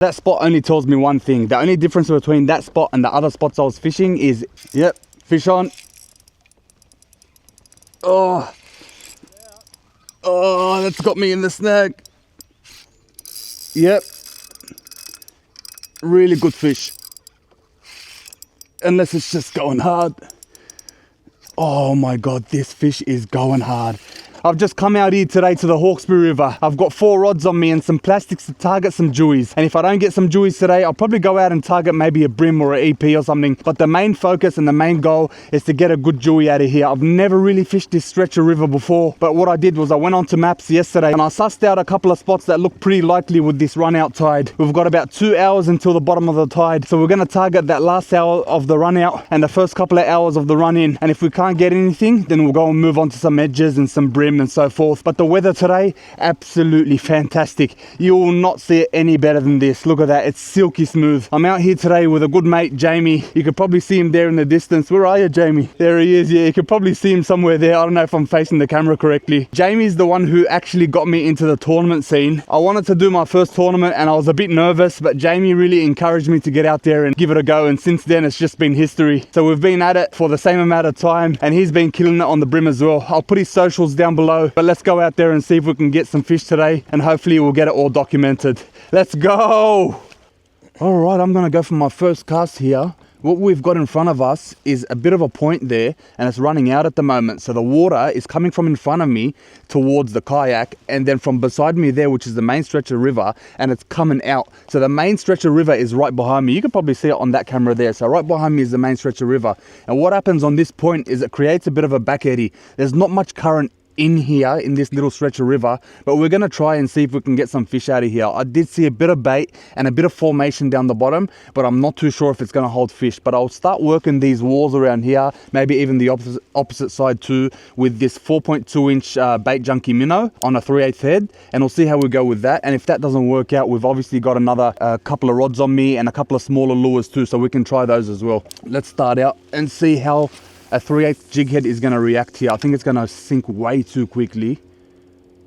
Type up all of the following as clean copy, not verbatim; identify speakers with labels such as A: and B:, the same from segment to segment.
A: That spot only tells me one thing. The only difference between that spot and the other spots I was fishing is, yep, fish on. Oh, that's got me in the snag. Yep, really good fish. Unless it's just going hard. Oh my God, this fish is going hard. I've just come out here today to the Hawkesbury River. I've got 4 rods on me and some plastics to target some jewies. And if I don't get some jewies today, I'll probably go out and target maybe a brim or an EP or something. But the main focus and the main goal is to get a good jewie out of here. I've never really fished this stretch of river before. But what I did was I went onto maps yesterday and I sussed out a couple of spots that look pretty likely with this run out tide. We've got about 2 hours until the bottom of the tide. So we're going to target that last hour of the run out and the first couple of hours of the run in. And if we can't get anything, then we'll go and move on to some edges and some brim and so forth. But the weather today, absolutely fantastic. You will not see it any better than this. Look at that, it's silky smooth. I'm out here today with a good mate, Jamie. You could probably see him there in the distance. Where are you, Jamie? There he is. Yeah, you could probably see him somewhere there. I don't know if I'm facing the camera correctly. Jamie's the one who actually got me into the tournament scene. I wanted to do my first tournament and I was a bit nervous, but Jamie really encouraged me to get out there and give it a go, and since then it's just been history. So we've been at it for the same amount of time and he's been killing it on the brim as well. I'll put his socials down below, but let's go out there and see if we can get some fish today, and hopefully we'll get it all documented. Let's go! All right, I'm gonna go for my first cast here. What we've got in front of us is a bit of a point there and it's running out at the moment. So the water is coming from in front of me towards the kayak, and then from beside me there, which is the main stretch of river, and it's coming out. So the main stretch of river is right behind me. You can probably see it on that camera there. So right behind me is the main stretch of river. And what happens on this point is it creates a bit of a back eddy. There's not much current in here in this little stretch of river, but we're going to try and see if we can get some fish out of here. I did see a bit of bait and a bit of formation down the bottom, but I'm not too sure if it's going to hold fish. But I'll start working these walls around here, maybe even the opposite side too, with this 4.2 inch bait junkie minnow on a 3/8 head, and we'll see how we go with that. And if that doesn't work out, we've obviously got another couple of rods on me and a couple of smaller lures too, so we can try those as well. Let's start out and see how a 3/8 jig head is going to react here. I think it's going to sink way too quickly.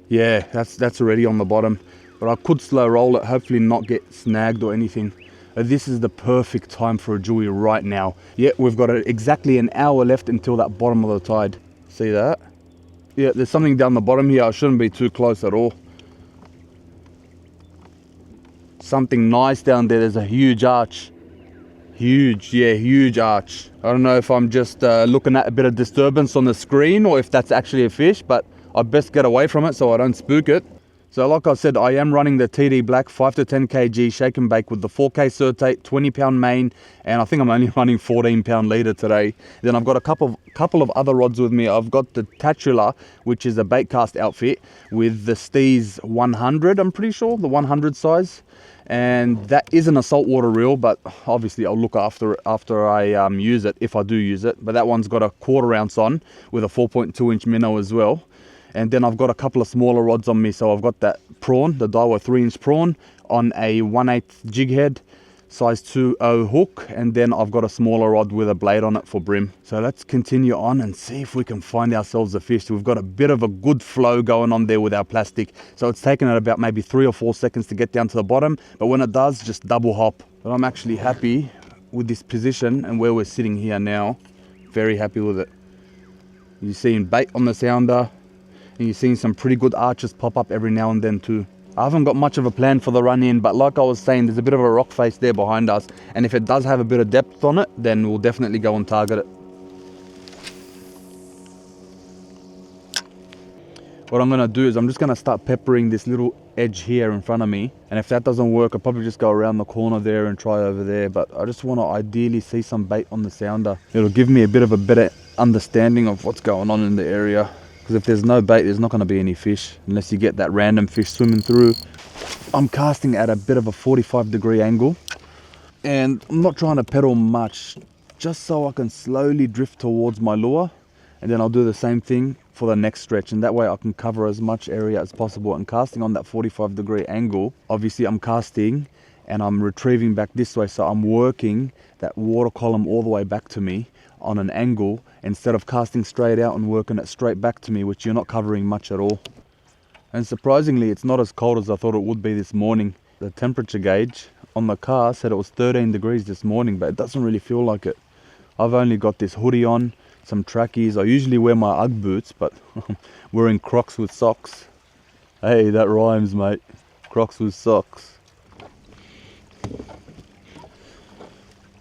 A: Yeah, that's already on the bottom, but I could slow roll it, hopefully not get snagged or anything. This is the perfect time for a jewie right now. Yeah, we've got exactly an hour left until that bottom of the tide. See that? Yeah, there's something down the bottom here. I shouldn't be too close at all. Something nice down there. There's a huge arch. Huge arch. I don't know if I'm just looking at a bit of disturbance on the screen or if that's actually a fish, but I best get away from it so I don't spook it. So like I said, I am running the TD Black 5 to 10 kg shake and bake with the 4K Certate 20 pound main, and I think I'm only running 14 pound leader today. Then I've got a couple of other rods with me. I've got the Tatula, which is a bait cast outfit, with the Steez 100, I'm pretty sure, the 100 size. And that isn't a saltwater reel, but obviously I'll look after it after I use it, if I do use it. But that one's got a 1/4 ounce on with a 4.2 inch minnow as well. And then I've got a couple of smaller rods on me. So I've got that prawn, the Daiwa 3-inch prawn on a 1/8 jig head, size 2.0 hook, and then I've got a smaller rod with a blade on it for brim. So let's continue on and see if we can find ourselves a fish. We've got a bit of a good flow going on there with our plastic, so it's taken it about maybe 3 or 4 seconds to get down to the bottom, but when it does, just double hop. But I'm actually happy with this position and where we're sitting here now. Very happy with it. You're seeing bait on the sounder, and you're seeing some pretty good arches pop up every now and then too. I haven't got much of a plan for the run in, but like I was saying, there's a bit of a rock face there behind us, and if it does have a bit of depth on it, then we'll definitely go and target it. What I'm going to do is I'm just going to start peppering this little edge here in front of me, and if that doesn't work, I'll probably just go around the corner there and try over there. But I just want to ideally see some bait on the sounder. It'll give me a bit of a better understanding of what's going on in the area. Because if there's no bait, there's not going to be any fish unless you get that random fish swimming through. I'm casting at a bit of a 45-degree angle, and I'm not trying to pedal much, just so I can slowly drift towards my lure, and then I'll do the same thing for the next stretch, and that way I can cover as much area as possible. And casting on that 45-degree angle, obviously I'm casting and I'm retrieving back this way, so I'm working that water column all the way back to me on an angle, instead of casting straight out and working it straight back to me, which you're not covering much at all. And surprisingly, it's not as cold as I thought it would be this morning. The temperature gauge on the car said it was 13 degrees this morning, but it doesn't really feel like it. I've only got this hoodie on, some trackies. I usually wear my Ugg boots, but wearing Crocs with socks. Hey, that rhymes, mate. Crocs with socks.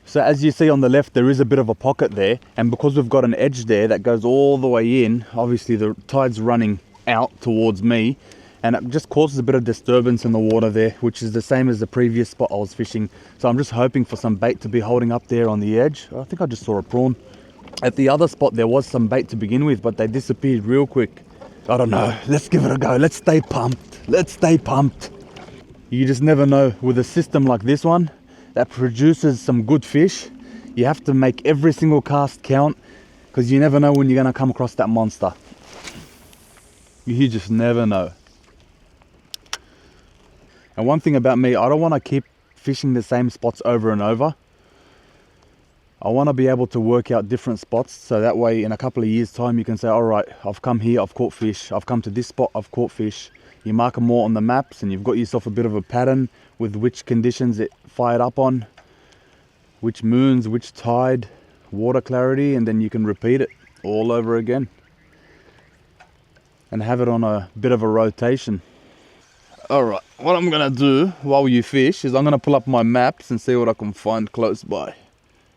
A: So as you see on the left, there is a bit of a pocket there, and because we've got an edge there that goes all the way in, obviously the tide's running out towards me, and it just causes a bit of disturbance in the water there, which is the same as the previous spot I was fishing. So I'm just hoping for some bait to be holding up there on the edge. I think I just saw a prawn. At the other spot there was some bait to begin with, but they disappeared real quick. I don't know, let's give it a go. Let's stay pumped. Let's stay pumped. You just never know with a system like this one that produces some good fish. You have to make every single cast count, because you never know when you're going to come across that monster. You just never know. And one thing about me, I don't want to keep fishing the same spots over and over. I want to be able to work out different spots, so that way in a couple of years time you can say, all right, I've come here, I've caught fish. I've come to this spot, I've caught fish. You mark them more on the maps, and you've got yourself a bit of a pattern with which conditions it fired up on, which moons, which tide, water clarity, and then you can repeat it all over again and have it on a bit of a rotation. All right, what I'm gonna do while you fish is I'm gonna pull up my maps and see what I can find close by,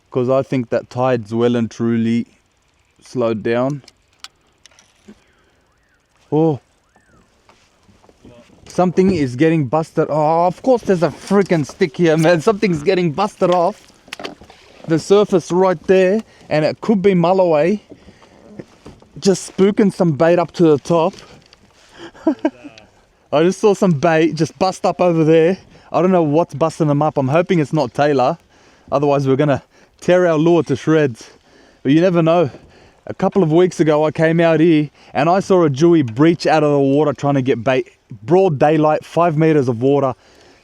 A: because I think that tide's well and truly slowed down. Oh, something is getting busted. Oh, of course there's a freaking stick here, man. Something's getting busted off the surface right there, and it could be Mulloway just spooking some bait up to the top. I just saw some bait just bust up over there. I don't know what's busting them up. I'm hoping it's not Taylor, otherwise we're gonna tear our lure to shreds. But you never know. A couple of weeks ago I came out here and I saw a jewie breach out of the water trying to get bait. Broad daylight, 5 meters of water.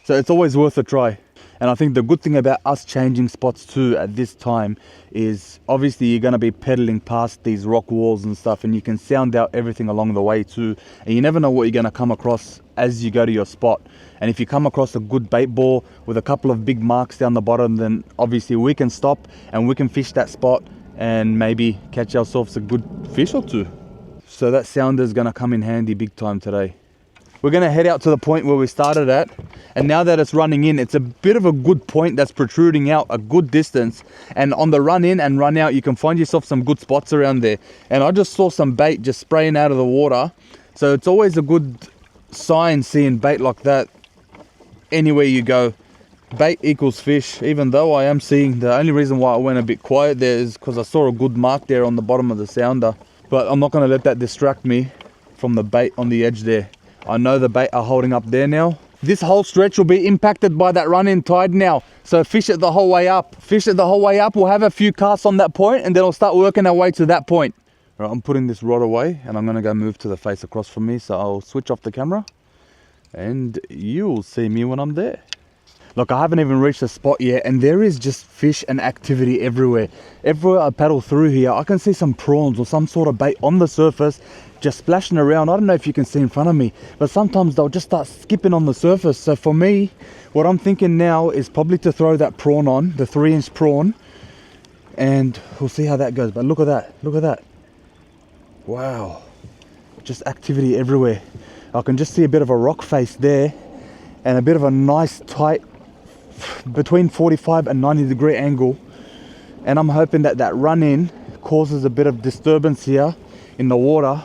A: So it's always worth a try. And I think the good thing about us changing spots too at this time is obviously you're going to be pedaling past these rock walls and stuff, and you can sound out everything along the way too. And you never know what you're going to come across as you go to your spot. And if you come across a good bait ball with a couple of big marks down the bottom, then obviously we can stop and we can fish that spot and maybe catch ourselves a good fish or two. So that sounder is going to come in handy big time today. We're going to head out to the point where we started at, and now that it's running in, it's a bit of a good point that's protruding out a good distance, and on the run in and run out you can find yourself some good spots around there. And I just saw some bait just spraying out of the water, so it's always a good sign seeing bait like that anywhere you go. Bait equals fish. Even though I am seeing, the only reason why I went a bit quiet there is because I saw a good mark there on the bottom of the sounder, but I'm not going to let that distract me from the bait on the edge there. I know the bait are holding up there now. This whole stretch will be impacted by that run-in tide now. So fish it the whole way up. Fish it the whole way up. We'll have a few casts on that point, and then we'll start working our way to that point. Right, I'm putting this rod away, and I'm going to go move to the face across from me. So I'll switch off the camera, and you'll see me when I'm there. Look, I haven't even reached the spot yet, and there is just fish and activity everywhere. Everywhere I paddle through here, I can see some prawns or some sort of bait on the surface, just splashing around. I don't know if you can see in front of me, but sometimes they'll just start skipping on the surface. So for me, what I'm thinking now is probably to throw that prawn on, the 3-inch prawn, and we'll see how that goes. But look at that, look at that. Wow, just activity everywhere. I can just see a bit of a rock face there, and a bit of a nice tight, between 45 and 90 degree angle. And I'm hoping that that run in causes a bit of disturbance here in the water,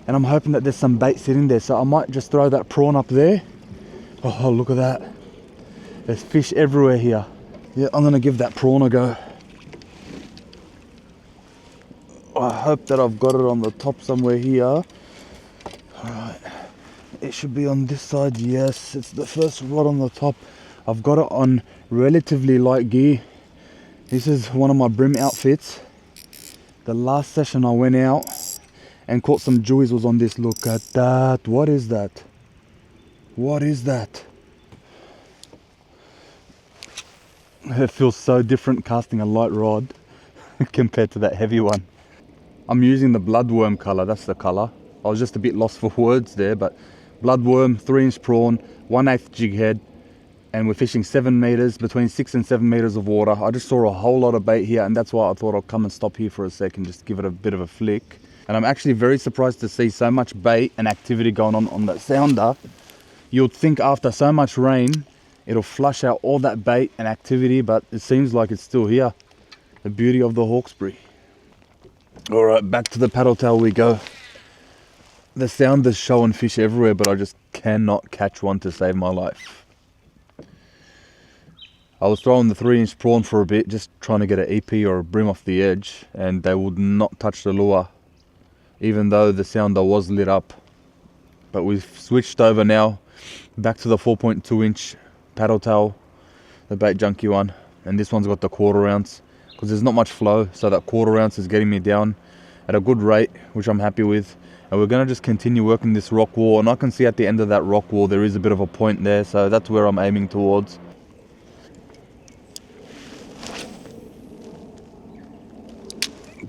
A: and I'm hoping that there's some bait sitting there. So I might just throw that prawn up there. Oh, look at that. There's fish everywhere here. Yeah, I'm gonna give that prawn a go. I hope that I've got it on the top somewhere here. All right, it should be on this side. Yes, it's the first rod on the top. I've got it on relatively light gear. This is one of my brim outfits. The last session I went out and caught some jewies was on this. Look at that. What is that? What is that? It feels so different casting a light rod compared to that heavy one. I'm using the bloodworm color. That's the color. I was just a bit lost for words there, but bloodworm, 3-inch prawn, 1/8 jig head, and we're fishing 7 meters, between 6 and 7 meters of water. I just saw a whole lot of bait here, and that's why I thought I'll come and stop here for a sec and just give it a bit of a flick. And I'm actually very surprised to see so much bait and activity going on that sounder. You'd think after so much rain it'll flush out all that bait and activity, but it seems like it's still here. The beauty of the Hawkesbury. All right, back to the paddle tail we go. The sounder's showing fish everywhere, but I just cannot catch one to save my life. I was throwing the 3-inch prawn for a bit, just trying to get an EP or a brim off the edge, and they would not touch the lure, even though the sounder was lit up. But we've switched over now, back to the 4.2-inch paddle tail, the bait junkie one, and this one's got the 1/4 ounce, because there's not much flow, so that 1/4 ounce is getting me down at a good rate, which I'm happy with. And we're going to just continue working this rock wall, and I can see at the end of that rock wall there is a bit of a point there, so that's where I'm aiming towards.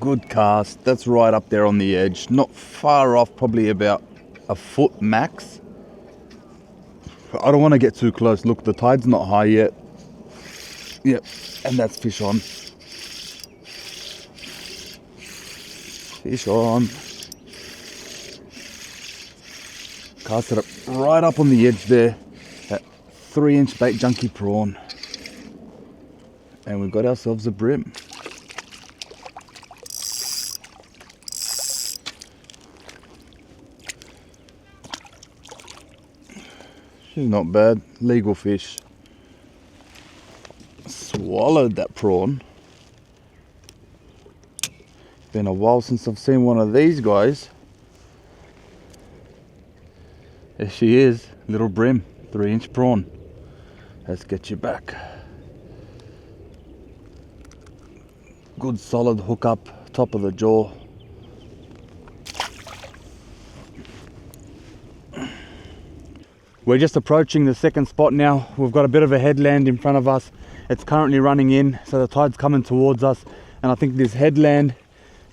A: Good cast, that's right up there on the edge, not far off, probably about a foot max. I don't want to get too close. Look, the tide's not high yet. Yep, and that's fish on. Fish on. Cast it up right up on the edge there. That 3-inch bait junkie prawn. And we've got ourselves a brim. She's not bad. Legal fish. Swallowed that prawn. Been a while since I've seen one of these guys. There she is, little brim, 3-inch prawn. Let's get you back. Good solid hook up, top of the jaw. We're just approaching the second spot now. We've got a bit of a headland in front of us. It's currently running in, so the tide's coming towards us. And I think this headland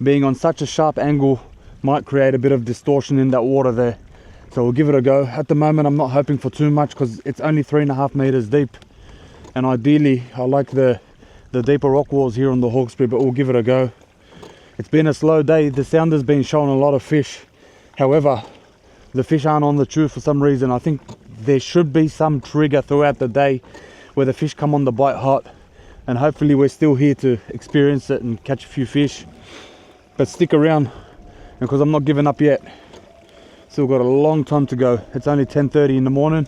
A: being on such a sharp angle might create a bit of distortion in that water there. So we'll give it a go. At the moment, I'm not hoping for too much because it's only 3.5 meters deep. And ideally, I like the deeper rock walls here on the Hawkesbury, but we'll give it a go. It's been a slow day. The sounder's been showing a lot of fish. However, the fish aren't on the chew for some reason. I think there should be some trigger throughout the day where the fish come on the bite hot, and hopefully we're still here to experience it and catch a few fish. But stick around, because I'm not giving up yet. Still got a long time to go. It's only 10:30 in the morning.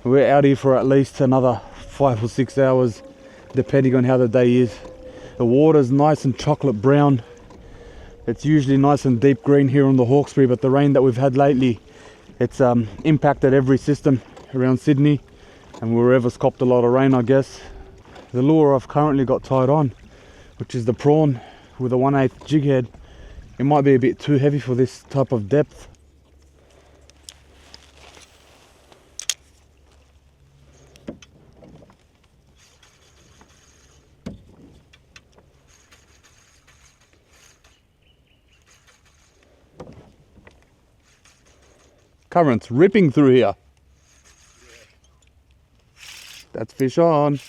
A: We're out here for at least another 5 or 6 hours, depending on how the day is. The water's nice and chocolate brown. It's usually nice and deep green here on the Hawkesbury, but the rain that we've had lately, it's impacted every system around Sydney, and wherever's copped a lot of rain, I guess. The lure I've currently got tied on, which is the prawn with a 1/8 jig head, it might be a bit too heavy for this type of depth. Current's ripping through here. That's fish on.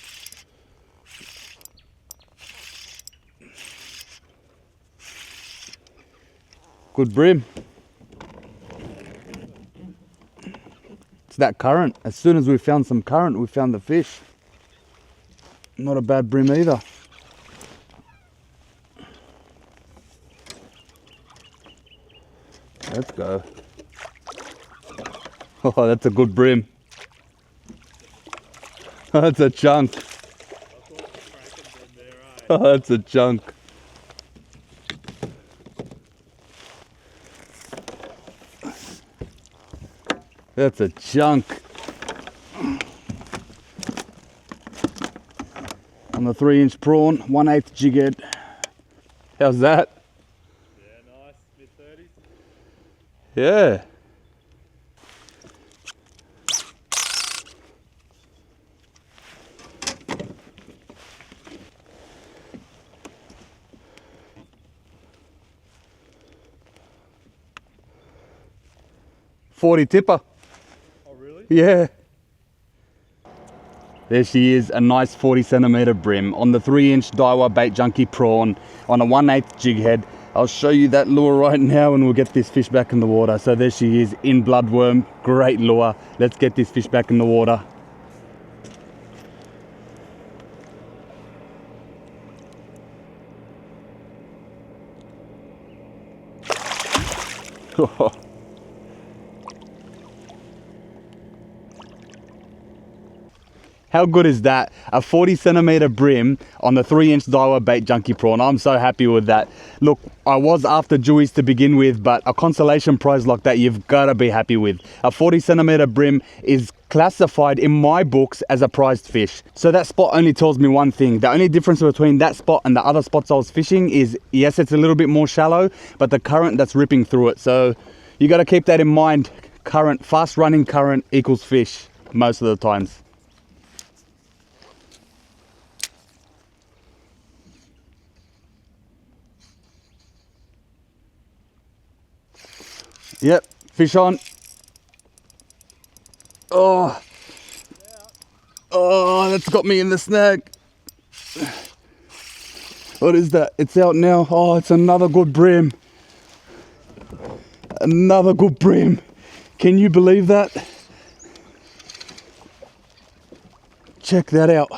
A: Good brim. It's that current. As soon as we found some current, we found the fish. Not a bad brim either. Let's go. Oh, that's a good brim. That's a chunk. Oh, that's a chunk. That's a chunk. On the 3-inch prawn, 1/8 jig head. How's that?
B: Yeah, nice. Mid-30s.
A: Yeah. $40 tipper.
B: Oh, really?
A: Yeah. There she is, a nice 40 centimeter brim on the 3-inch Daiwa bait junkie prawn on a 1/8 jig head. I'll show you that lure right now and we'll get this fish back in the water. So there she is in bloodworm, great lure. Let's get this fish back in the water. How good is that? A 40 centimeter brim on the 3-inch Daiwa bait junkie prawn. I'm so happy with that. Look, I was after jewies to begin with, but a consolation prize like that, you've got to be happy with. A 40 centimeter brim is classified in my books as a prized fish. So that spot only tells me one thing. The only difference between that spot and the other spots I was fishing is, yes, it's a little bit more shallow, but the current that's ripping through it. So you got to keep that in mind. Current, fast running current equals fish most of the times. Yep, fish on. Oh, that's got me in the snag. What is that? It's out now. Oh, it's another good brim. Another good brim. Can you believe that? Check that out.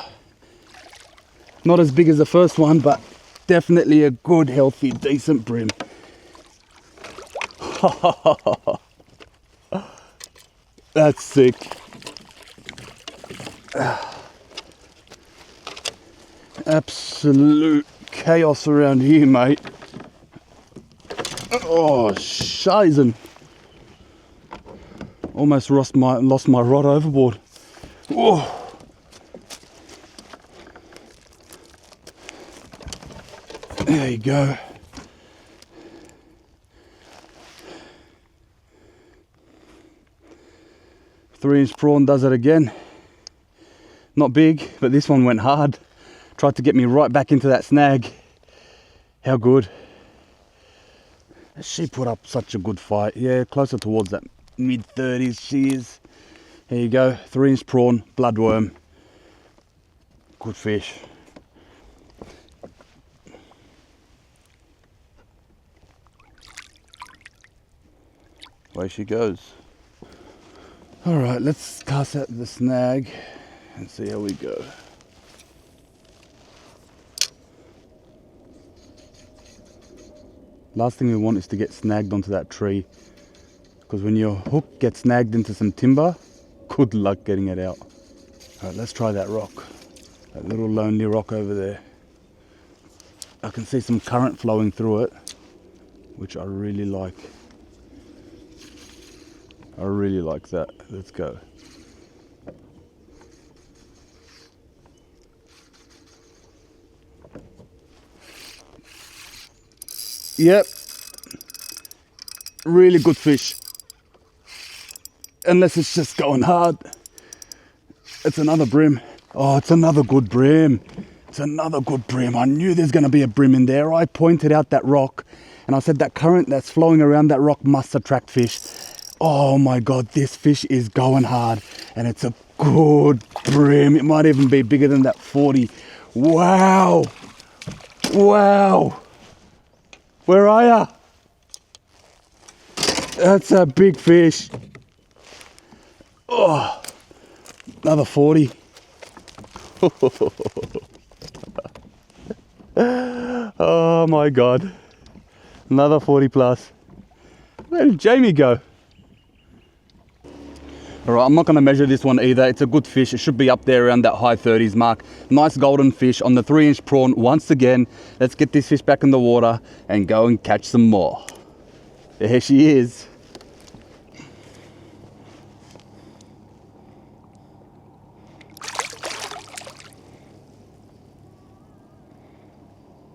A: Not as big as the first one, but definitely a good, healthy, decent brim. That's sick. Absolute chaos around here, mate. Oh, shizen. Almost lost my rod overboard. Whoa. There you go. Three-inch prawn does it again. Not big, but this one went hard. Tried to get me right back into that snag. How good. She put up such a good fight. Yeah, closer towards that mid-30s she is. There you go, 3-inch prawn, bloodworm. Good fish. Away she goes. All right, let's cast out the snag and see how we go. Last thing we want is to get snagged onto that tree, because when your hook gets snagged into some timber, good luck getting it out. All right, let's try that rock, that little lonely rock over there. I can see some current flowing through it, which I really like. I really like that. Let's go. Yep. Really good fish. Unless it's just going hard. It's another brim. Oh, it's another good brim. It's another good brim. I knew there's going to be a brim in there. I pointed out that rock and I said that current that's flowing around that rock must attract fish. Oh my God, this fish is going hard and it's a good brim. It might even be bigger than that 40. Wow. Wow. Where are ya? That's a big fish. Oh, another 40. Oh my God. Another 40 plus. Where did Jamie go? Alright, I'm not going to measure this one either. It's a good fish. It should be up there around that high 30s mark. Nice golden fish on the 3-inch prawn once again. Let's get this fish back in the water and go and catch some more. There she is.